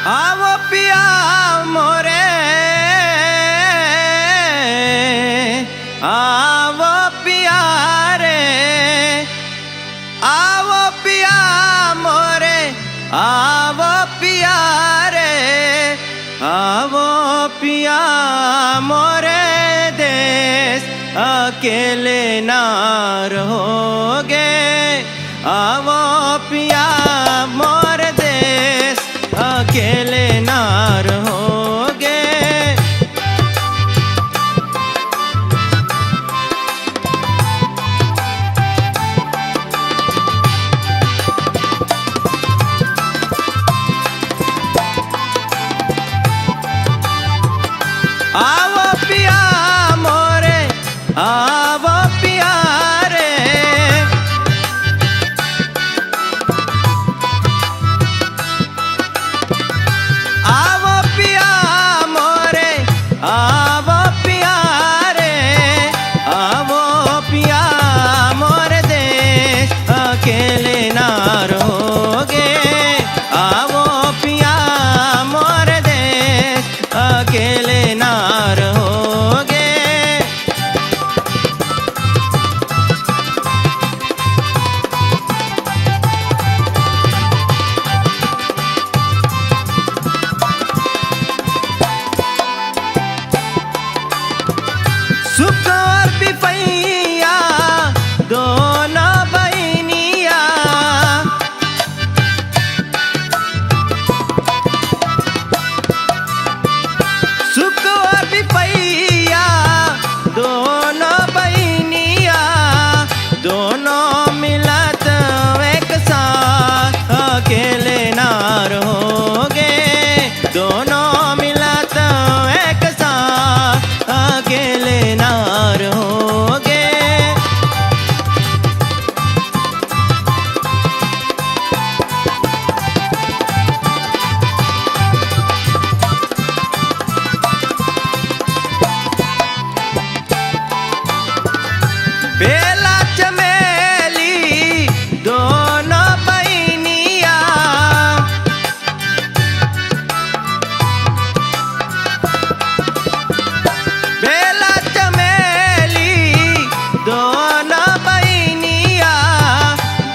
आवो पिया मोरे, आवो पिया रे, आवो पिया मोरे, आवो पिया रे, आवो पिया मोरे देश अकेले ना रहोगे। आवो पिया मोर देश अकेले ना रहोगे। आवो पिया मोरे, आवो पिया रे, आवो पिया मोरे, आवो पिया रे, आवो पिया मोर देश अकेले ना रहोगे। आवो पिया मोर देश अकेले ना रहोगे। सुख और विपैया दोनों बहनिया, सुख और विपैया दोनों बहनिया, दोनों मिलत एक साथ अकेले ना रहोगे। दोनों मिलत एक साथ अकेले ना रहोगे। बेला चमेली दोनों बहनिया, बेला चमेली दोनों बहनिया,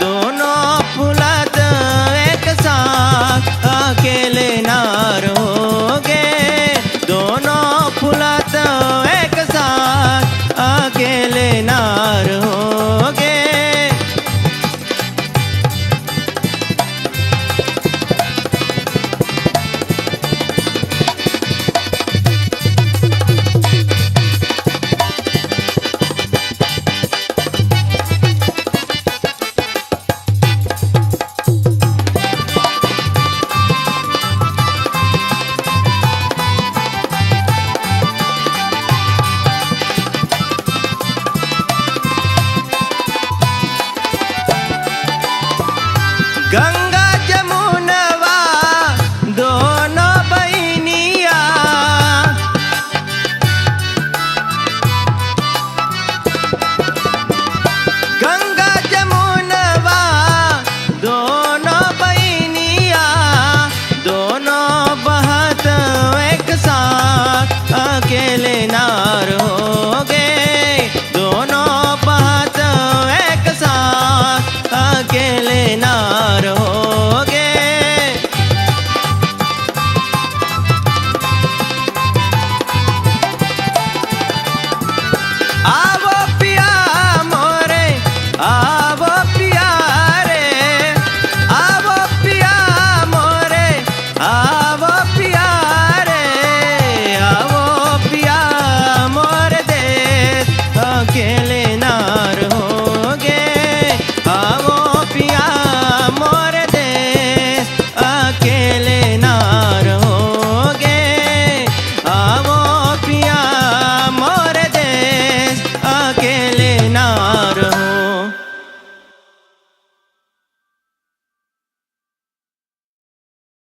दोनों फुलत एक साथ अकेले ना रहोगे। दोनों फुलत एक साथ अकेले ना रहोगे। गंगा